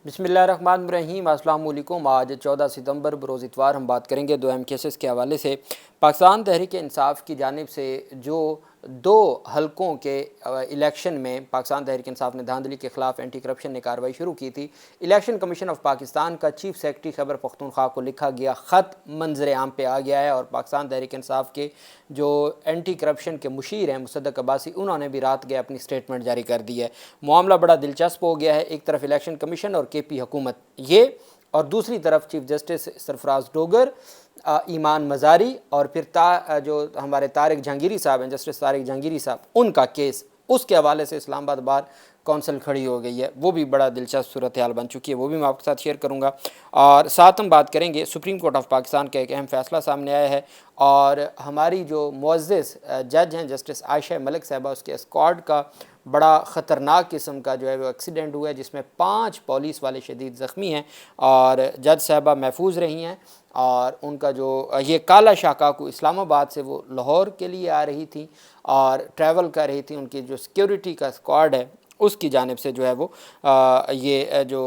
बिस्मिल्लाहिर्रहमानिर्रहीम। अस्सलाम वालेकुम। आज 14 सितंबर बरोज़ इतवार हम बात करेंगे दो अहम केसेस के हवाले से। पाकिस्तान तहरीक इंसाफ की जानिब से जो दो हलकों के इलेक्शन में पाकिस्तान तहरीक इंसाफ ने धांधली के ख़िलाफ़ एंटी करप्शन ने कार्रवाई शुरू की थी। इलेक्शन कमीशन ऑफ पाकिस्तान का चीफ सेक्रेटरी खैबर पख्तूनख्वा को लिखा गया ख़त मंजर आम पे आ गया है और पाकिस्तान तहरीक इंसाफ के जो एंटी करप्शन के मुशीर हैं मुसद्दक अब्बासी, उन्होंने भी रात गए अपनी स्टेटमेंट जारी कर दी है। मामला बड़ा दिलचस्प हो गया है। एक तरफ इलेक्शन कमीशन और KP हुकूमत ये, और दूसरी तरफ चीफ जस्टिस सरफराज डोगर, ईमान मज़ारी और फिर जो हमारे तारिक जहांगीरी साहब हैं, जस्टिस तारिक जहांगीरी साहब, उनका केस, उसके हवाले से इस्लामाबाद बार कौंसिल खड़ी हो गई है। वो भी बड़ा दिलचस्प सूरत हाल बन चुकी है, वो भी मैं आपके साथ शेयर करूँगा। और साथ हम बात करेंगे सुप्रीम कोर्ट ऑफ पाकिस्तान का एक अहम फ़ैसला सामने आया है और हमारी जो मुअज़्ज़ज़ जज हैं जस्टिस आयशा मलिक साहबा, उसके स्क्वाड का बड़ा ख़तरनाक किस्म का जो है वो एक्सीडेंट हुआ है जिसमें 5 पुलिस वाले शदीद ज़ख्मी हैं और जज साहबा महफूज रही हैं। और उनका जो ये काला शाकाकू इस्लामाबाद से वो लाहौर के लिए आ रही थी और ट्रैवल कर रही थी। उनकी जो सिक्योरिटी का स्क्वाड है उसकी जानिब से जो है वो ये जो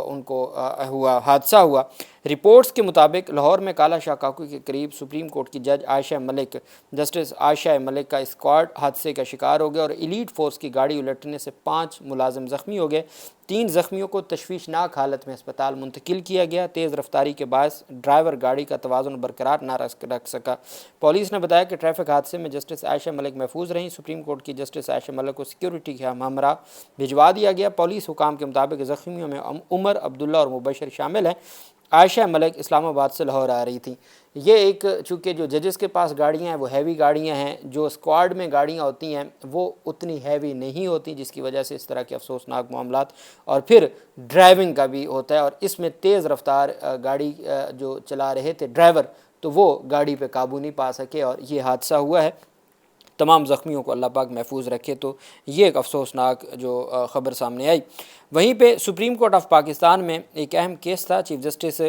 उनको हुआ हादसा हुआ। रिपोर्ट्स के मुताबिक लाहौर में काला शाकाकू के करीब सुप्रीम कोर्ट की जज आयशा मलिक, जस्टिस आयशा मलिक का स्क्वाड हादसे का शिकार हो गया और एलीट फोर्स की गाड़ी उलटने से 5 मुलाजिम ज़ख्मी हो गए। 3 ज़ख्मियों को तशवीशनाक हालत में अस्पताल मुंतकिल किया गया। तेज़ रफ्तारी के बायस ड्राइवर गाड़ी का तवाज़ुन बरकरार ना रख सका। पुलिस ने बताया कि ट्रैफिक हादसे में जस्टिस आयशा मलिक महफूज रहीं। सुप्रीम कोर्ट की जस्टिस आयशा मलिक को सिक्योरिटी के हमरा भिजवा दिया गया। पुलिस हुकाम के मुताबिक ज़ख्मियों में उमर, अब्दुल्ला और मुबशर शामिल हैं। आयशा मलिक इस्लामाबाद से लाहौर आ रही थी। ये एक, चूँकि जो जजेस के पास गाड़ियाँ हैं वो हैवी गाड़ियाँ हैं, जो स्क्वाड में गाड़ियाँ होती हैं वो उतनी हैवी नहीं होती, जिसकी वजह से इस तरह के अफसोसनाक मामलात, और फिर ड्राइविंग का भी होता है और इसमें तेज़ रफ्तार गाड़ी जो चला रहे थे ड्राइवर, तो वो गाड़ी पे काबू नहीं पा सके और ये हादसा हुआ है। तमाम ज़ख्मियों को अल्लाह पाक महफूज रखे। तो ये एक अफसोसनाक जो ख़बर सामने आई। वहीं पे सुप्रीम कोर्ट ऑफ पाकिस्तान में एक अहम केस था। चीफ जस्टिस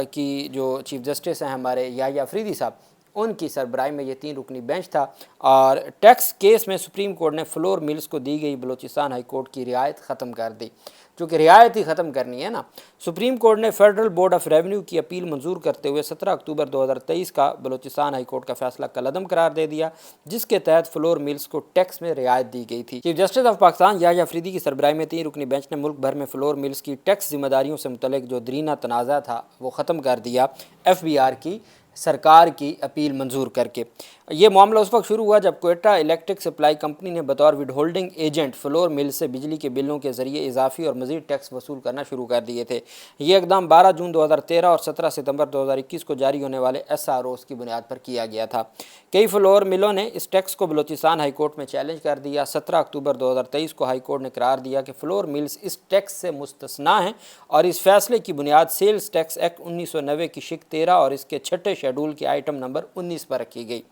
की जो चीफ जस्टिस हैं हमारे याह्या अफरीदी साहब, उनकी सरबराही में ये 3 रुकनी बेंच था और टैक्स केस में सुप्रीम कोर्ट ने फ्लोर मिल्स को दी गई बलूचिस्तान हाई कोर्ट की रियायत ख़त्म कर दी। चूँकि रियायत ही ख़त्म करनी है ना, सुप्रीम कोर्ट ने फेडरल बोर्ड ऑफ रेवेन्यू की अपील मंजूर करते हुए 17 अक्टूबर 2023 का बलूचिस्तान हाई कोर्ट का फैसला कलअदम करार दे दिया, जिसके तहत फ्लोर मिल्स को टैक्स में रियायत दी गई थी। Chief justice of Pakistan Yahya Afridi की सरबराही में 3 रुकनी बेंच ने मुल्क भर में फ्लोर मिल्स की टैक्स जिम्मेदारियों से मुतल्लिक जो दरीना तनाज़ा था वो ख़त्म कर दिया FBR की सरकार की अपील मंजूर करके। ये मामला उस वक्त शुरू हुआ जब कोयटा इलेक्ट्रिक सप्लाई कंपनी ने बतौर विड होल्डिंग एजेंट फ्लोर मिल से बिजली के बिलों के जरिए इजाफी और मजीद टैक्स वसूल करना शुरू कर दिए थे। ये इकदाम 12 जून 2013 और 17 सितंबर 2021 को जारी होने वाले SROs की बुनियाद पर किया गया था। कई फ्लोर मिलों ने इस टैक्स को बलूचिस्तान हाई कोर्ट में चैलेंज कर दिया। 17 अक्टूबर 2023 को हाई कोर्ट ने करार दिया कि फ्लोर मिल्स इस टैक्स से मुस्तस्ना हैं और इस फैसले की बुनियाद सेल्स टैक्स एक्ट 1990 की शिक 13 और इसके 6ठे शेड्यूल के आइटम नंबर 19 पर रखी गई।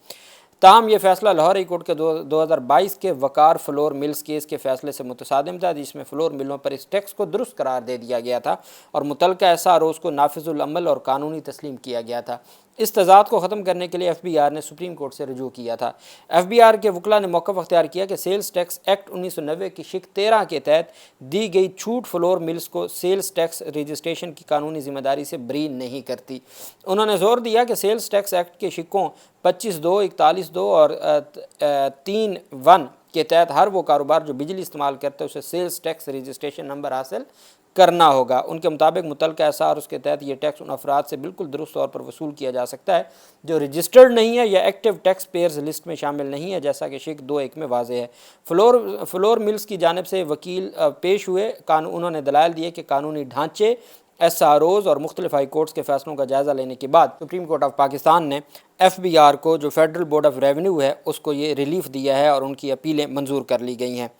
ताहम ये फैसला लाहौर हाई कोर्ट के 2022 के वकार फ्लोर मिल्स केस के फैसले से मुतसादिम था, जिसमें फ्लोर मिलों पर इस टैक्स को दुरुस्त करार दे दिया गया था और मुतल्लिका SROs को नाफिजुल अमल और कानूनी तस्लीम किया गया था। इस तजाद को ख़त्म करने के लिए FBR ने सुप्रीम कोर्ट से रजू किया था। FBR के वकला ने मौक़िफ़ अख्तियार किया कि सेल्स टैक्स एक्ट 1990 की शिक 13 के तहत दी गई छूट फ्लोर मिल्स को सेल्स टैक्स रजिस्ट्रेशन की कानूनी जिम्मेदारी से बरी नहीं करती। उन्होंने जोर दिया कि सेल्स टैक्स एक्ट के शिकों 25(2), 41(2) और 3(1) के तहत हर वो कारोबार जो बिजली इस्तेमाल करते हैं उसे सेल्स टैक्स रजिस्ट्रेशन नंबर हासिल करना होगा। उनके मुताबिक मुतल्लिका SR उसके तहत ये टैक्स उन अफराद से बिल्कुल दुरुस्त तौर पर वसूल किया जा सकता है जो रजिस्टर्ड नहीं है या एक्टिव टैक्स पेयर्स लिस्ट में शामिल नहीं है, जैसा कि शिक 2(1) में वाज़ेह है। फ्लोर मिल्स की जानिब से वकील पेश हुए। उन्होंने दलाइल दिए कि कानूनी ढांचे, SROs और मुख्तलिफ हाई कोर्ट्स के फैसलों का जायज़ा लेने के बाद सुप्रीम कोर्ट ऑफ पाकिस्तान ने FBR को, जो फेडरल बोर्ड ऑफ रेवेन्यू है, उसको ये रिलीफ दिया है और उनकी अपीलें मंजूर कर ली गई हैं।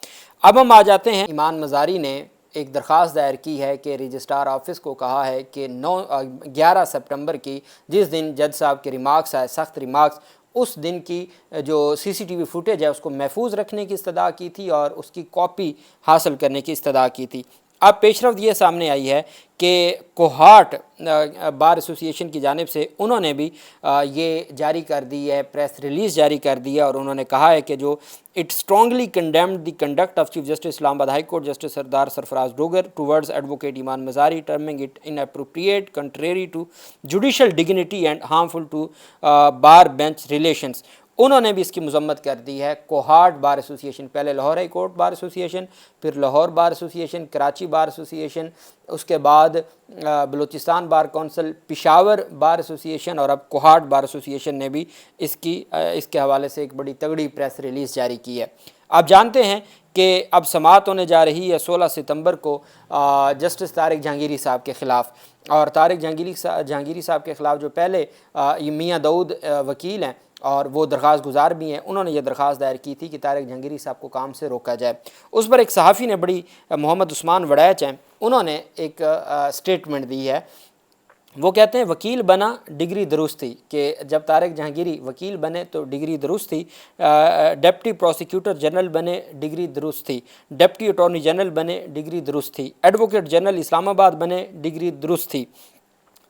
अब हम आ जाते हैं, ईमान मज़ारी ने एक दरख्वास्त दायर की है कि रजिस्ट्रार ऑफिस को कहा है कि 11 सितंबर की, जिस दिन जज साहब के रिमार्क्स आए, सख्त रिमार्क्स, उस दिन की जो CCTV फुटेज है उसको महफूज रखने की इस्तदा की थी और उसकी कॉपी हासिल करने की इस्तदा की थी। اب پیش رفت یہ سامنے آئی ہے کہ کوہاٹ بار ایسوسیشن کی جانب سے انہوں نے بھی یہ جاری کر دی ہے، پریس ریلیز جاری کر دی ہے، اور انہوں نے کہا ہے کہ جو it strongly condemned the conduct of chief justice Islamabad high court justice Sardar Sarfaraz Dogar towards advocate Imaan Mazari, terming it inappropriate, contrary to judicial dignity and harmful to bar bench relations. انہوں نے بھی اس کی مذمت کر دی ہے۔ کوہاٹ بار ایسوسیشن، پہلے Lahore high court bar association, پھر Lahore bar association, Karachi bar association, اس کے بعد Balochistan bar council, Peshawar bar association, اور اب کوہاٹ بار ایسوسیشن نے بھی اس کے حوالے سے ایک بڑی تگڑی پریس ریلیز جاری کی ہے۔ آپ جانتے ہیں کہ اب سماعت ہونے جا رہی ہے 16 ستمبر کو جسٹس طارق جہانگیری صاحب کے خلاف، اور طارق جہانگیری صاحب کے خلاف جو پہلے میاں داؤد وکیل ہیں اور وہ درخواست گزار بھی ہیں، انہوں نے یہ درخواست دائر کی تھی کہ طارق جہانگیری صاحب کو کام سے روکا جائے۔ اس پر ایک صحافی نے بڑی، محمد عثمان وڑیچ ہیں، انہوں نے ایک سٹیٹمنٹ دی ہے۔ وہ کہتے ہیں وکیل بنا ڈگری درست تھی، کہ جب طارق جہانگیری وکیل بنے تو ڈگری درست تھی، ڈپٹی پروسیکیوٹر جنرل بنے ڈگری درست تھی، ڈپٹی اٹارنی جنرل بنے ڈگری درست تھی، ایڈوکیٹ جنرل اسلام آباد بنے ڈگری درست تھی،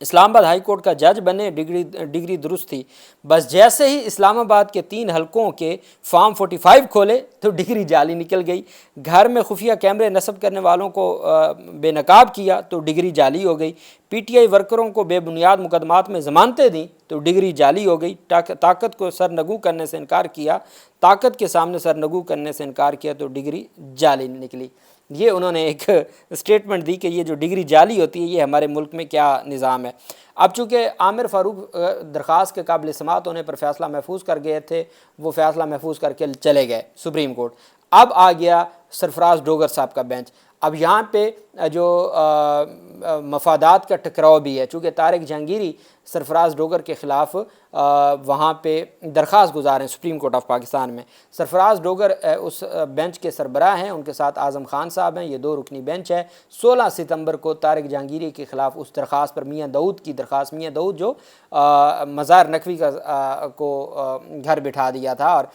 اسلام آباد ہائی کورٹ کا جج بنے ڈگری درست تھی، بس جیسے ہی اسلام آباد کے 3 حلقوں کے فارم 45 کھولے تو ڈگری جعلی نکل گئی، گھر میں خفیہ کیمرے نصب کرنے والوں کو بے نقاب کیا تو ڈگری جعلی ہو گئی، پی ٹی آئی ورکروں کو بے بنیاد مقدمات میں ضمانتیں دیں تو ڈگری جعلی ہو گئی، طاقت کو سرنگو کرنے سے انکار کیا، طاقت کے سامنے سرنگو کرنے سے انکار کیا تو ڈگری جعلی نکلی۔ یہ انہوں نے ایک سٹیٹمنٹ دی کہ یہ جو ڈگری جعلی ہوتی ہے یہ ہمارے ملک میں کیا نظام ہے۔ اب چونکہ عامر فاروق درخواست کے قابل سماعت ہونے پر فیصلہ محفوظ کر گئے تھے، وہ فیصلہ محفوظ کر کے چلے گئے سپریم کورٹ، اب آ گیا سرفراز ڈوگر صاحب کا بینچ۔ اب یہاں پہ جو مفادات کا ٹکراؤ بھی ہے، چونکہ طارق جہانگیری سرفراز ڈوگر کے خلاف وہاں پہ درخواست گزار ہیں سپریم کورٹ آف پاکستان میں۔ سرفراز ڈوگر اس بینچ کے سربراہ ہیں، ان کے ساتھ اعظم خان صاحب ہیں، یہ 2 رکنی بینچ ہے۔ 16 ستمبر کو طارق جہانگیری کے خلاف اس درخواست پر، میاں داؤد کی درخواست، میاں داؤد جو مزار نقوی کو گھر بٹھا دیا تھا اور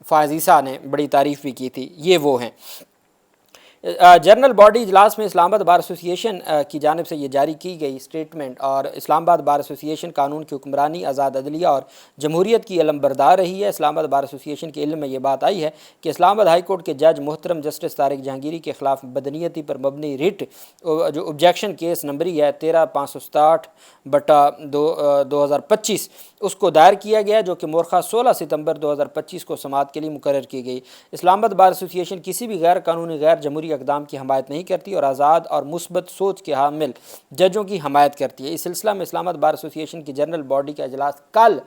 فائز عیسیٰ نے بڑی تعریف بھی کی تھی، یہ وہ ہیں۔ جنرل باڈی اجلاس میں اسلام آباد بار ایسوسیشن کی جانب سے یہ جاری کی گئی سٹیٹمنٹ، اور اسلام آباد بار ایسوسیشن قانون کی حکمرانی، آزاد عدلیہ اور جمہوریت کی علم بردار رہی ہے۔ اسلام آباد بار ایسوسیشن کے علم میں یہ بات آئی ہے کہ اسلام آباد ہائی کورٹ کے جج محترم جسٹس طارق جہانگیری کے خلاف بدنیتی پر مبنی ریٹ جو آبجیکشن کیس نمبری ہے 13567/2025 اس کو دائر کیا گیا، جو کہ مورخہ 16 ستمبر 2025 کو سماعت کے لیے مقرر کی گئی۔ اسلام آباد بار ایسوسیشن کسی بھی غیر قانونی، غیر جمہوری اقدام کی حمایت نہیں کرتی اور آزاد اور مثبت سوچ کے حامل ججوں کی حمایت کرتی ہے۔ اس سلسلہ میں اسلام آباد بار ایسوسیشن کی جنرل باڈی کا اجلاس کل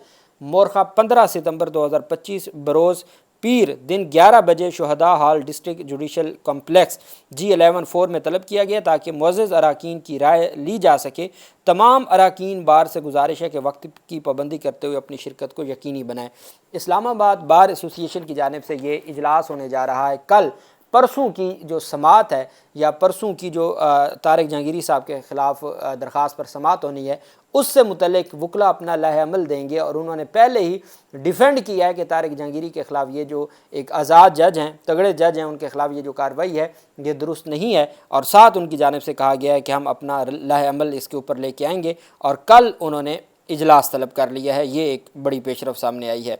مورخہ 15 ستمبر 2025 بروز پیر دن 11 بجے شہداء hall district judicial complex G11 میں طلب کیا گیا تاکہ معزز اراکین کی رائے لی جا سکے۔ تمام اراکین بار سے گزارش ہے کہ وقت کی پابندی کرتے ہوئے اپنی شرکت کو یقینی بنائیں۔ اسلام آباد بار ایسوسیشن کی جانب سے یہ اجلاس ہونے جا رہا ہے کل۔ پرسوں کی جو سماعت ہے، یا پرسوں کی جو طارق جہانگیری صاحب کے خلاف درخواست پر سماعت ہونی ہے، اس سے متعلق وکلا اپنا لائحہ عمل دیں گے، اور انہوں نے پہلے ہی ڈیفینڈ کیا ہے کہ طارق جہانگیری کے خلاف یہ جو ایک آزاد جج ہیں، تگڑے جج ہیں، ان کے خلاف یہ جو کارروائی ہے یہ درست نہیں ہے، اور ساتھ ان کی جانب سے کہا گیا ہے کہ ہم اپنا لائحہ عمل اس کے اوپر لے کے آئیں گے، اور کل انہوں نے اجلاس طلب کر لیا ہے۔ یہ ایک بڑی پیش رفت سامنے آئی ہے۔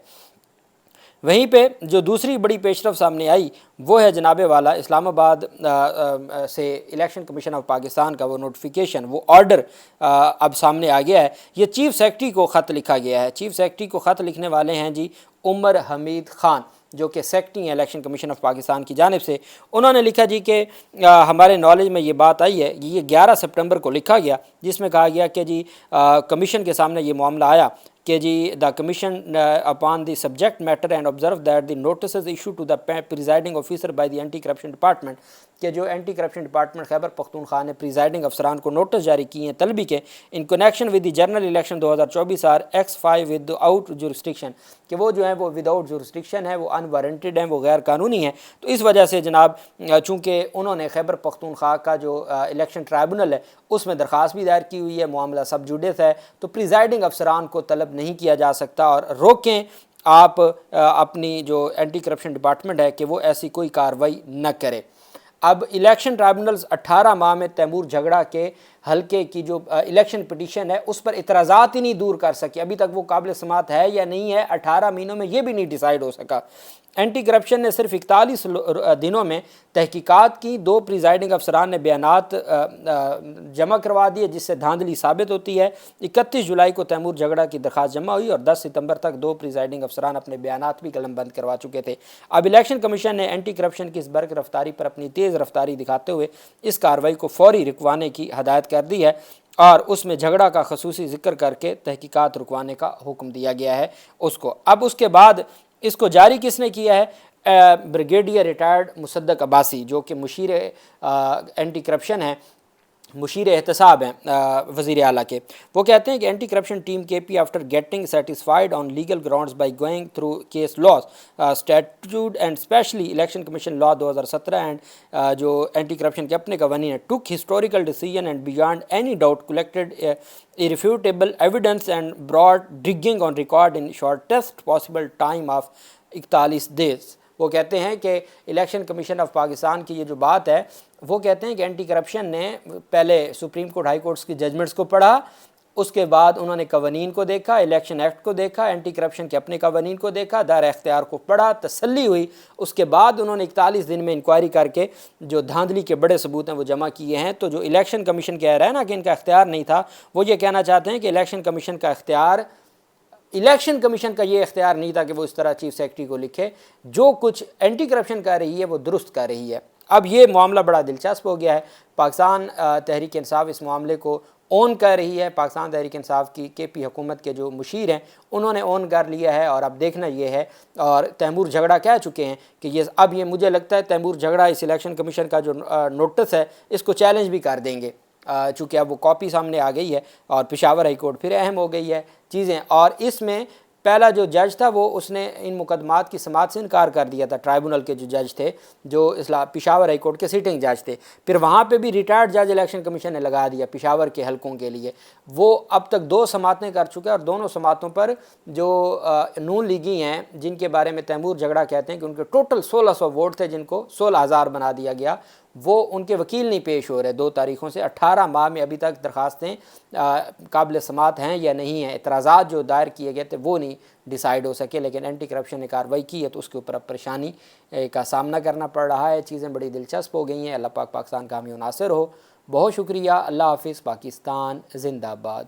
وہیں پہ جو دوسری بڑی پیش رفت سامنے آئی وہ ہے جناب والا اسلام آباد سے الیکشن کمیشن آف پاکستان کا وہ نوٹیفیکیشن، وہ آرڈر اب سامنے آ گیا ہے۔ یہ چیف سیکرٹری کو خط لکھا گیا ہے۔ چیف سیکرٹری کو خط لکھنے والے ہیں جی عمر حمید خان، جو کہ سیکرٹری ہیں الیکشن کمیشن آف پاکستان کی جانب سے۔ انہوں نے لکھا جی کہ ہمارے نالج میں یہ بات آئی ہے، یہ 11 سپٹمبر کو لکھا گیا، جس میں کہا گیا کہ جی کمیشن کے سامنے یہ معاملہ آیا کہ جی the commission upon the subject matter and observe that the notices issue to the presiding officer by the anti corruption department, کہ جو anti corruption department Khyber Pakhtunkhwa نے پریزائڈنگ افسران کو نوٹس جاری کیے ہیں طلبی کے، in connection with the general election 2024 are X5 without jurisdiction, کہ وہ جو ہیں وہ ود آؤٹ جورسڈکشن ہے، وہ ان وارنٹیڈ ہیں، وہ غیر قانونی ہیں۔ تو اس وجہ سے جناب چونکہ انہوں نے خیبر پختونخوا کا جو الیکشن ٹرائبونل ہے اس میں درخواست بھی دائر کی ہوئی ہے، معاملہ سب جوڈس ہے، تو پریزائڈنگ افسران کو طلب نہیں کیا جا سکتا، اور روکیں آپ اپنی جو اینٹی کرپشن ڈپارٹمنٹ ہے کہ وہ ایسی کوئی کارروائی نہ کرے۔ अब इलेक्शन ट्राइब्यूनल्स 18 माह में तैमूर झगड़ा के हल्के की जो इलेक्शन पिटीशन है उस पर इतराज़ात ही नहीं दूर कर सकी। अभी तक वो काबिल समात है या नहीं है, 18 महीनों में ये भी नहीं डिसाइड हो सका। एंटी करप्शन ने सिर्फ 41 दिनों में तहकीकात की, 2 प्रिजाइडिंग अफसरान ने बयानात जमा करवा दिए जिससे धांधली साबित होती है। 31 जुलाई को तैमूर झगड़ा की दरख्वास्त जमा हुई और 10 सितंबर तक 2 प्रिजाइडिंग अफसरान अपने बयानात भी कलम बंद करवा चुके थे। अब इलेक्शन कमीशन ने एंटी करप्शन की इस बर्क रफ्तारी पर अपनी तेज़ रफ्तारी दिखाते हुए इस कार्रवाई को फौरी रुकवाने की हदायत कर दी है और उसमें झगड़ा का खसूसी जिक्र करके तहकीकात रुकवाने का हुक्म दिया गया है उसको। अब उसके बाद इसको जारी किसने किया है? ब्रिगेडियर रिटायर्ड मुसद्दक अब्बासी, जो कि मुशीर एंटी करप्शन है, मुशीर एहतसाब हैं वज़ीर आला के। वो कहते हैं कि anti corruption team KP after getting satisfied on legal grounds by going through case laws statute and specially election commission law 2017 and जो एंटी करप्शन के अपने कवानीन है, took historical decision and beyond any doubt collected irrefutable evidence and brought digging on record in shortest possible time of 41 days। वो कहते हैं कि election commission of Pakistan की ये जो बात है, वो कहते हैं कि एंटी करप्शन ने पहले सुप्रीम कोर्ट हाई कोर्ट्स की जजमेंट्स को पढ़ा, उसके बाद उन्होंने कवानीन को देखा, इलेक्शन एक्ट को देखा, एंटी करप्शन के अपने कवानीन को देखा, दायरा इख्तियार को पढ़ा, तसल्ली हुई। उसके बाद उन्होंने 41 दिन में इंक्वायरी करके जो धांधली के बड़े सबूत हैं वो जमा किए हैं। तो जो इलेक्शन कमीशन कह रहा है ना कि इनका इख्तियार नहीं था, वो ये कहना चाहते हैं कि इलेक्शन कमीशन का ये इख्तियार नहीं था कि वो इस तरह चीफ सेक्रेटरी को लिखे। जो कुछ एंटी करप्शन कर रही है वो दुरुस्त कर रही है। अब ये मामला बड़ा दिलचस्प हो गया है। पाकिस्तान तहरीक इंसाफ इस मामले को ओन कर रही है। पाकिस्तान तहरीक इंसाफ की KP हुकूमत के जो मुशीर हैं उन्होंने ओन कर लिया है और अब देखना ये है, और तैमूर झगड़ा कह चुके हैं कि ये अब ये मुझे लगता है तैमूर झगड़ा इस इलेक्शन कमीशन का जो नोटिस है इसको चैलेंज भी कर देंगे, चूँकि अब वो कॉपी सामने आ गई है और पेशावर हाई कोर्ट फिर अहम हो गई है चीज़ें। और इसमें पहला जो जज था वो उसने इन मुकदमात की समाअत से इनकार कर दिया था। ट्राइब्यूनल के जो जज थे, जो पेशावर हाई कोर्ट के सिटिंग जज थे, फिर वहाँ पे भी रिटायर्ड जज इलेक्शन कमीशन ने लगा दिया पेशावर के हलकों के लिए। वो अब तक 2 समाअतें कर चुके हैं और दोनों समाअतों पर जो नून लीगी हैं जिनके बारे में तैमूर झगड़ा कहते हैं कि उनके टोटल 1600 वोट थे जिनको 16,000 बना दिया गया, वो उनके वकील नहीं पेश हो रहे 2 तारीखों से। 18 माह में अभी तक दरखास्तें काबिल समात हैं या नहीं हैं, इतराज़ात जो दायर किए गए थे वो नहीं डिसाइड हो सके। लेकिन एंटी करप्शन ने कार्रवाई की है तो उसके ऊपर अब परेशानी का सामना करना पड़ रहा है। चीज़ें बड़ी दिलचस्प हो गई हैं। अल्लाह पाक पाकिस्तान का हामी नासिर हो। बहुत शुक्रिया। अल्लाह हाफिज़। पाकिस्तान जिंदाबाद।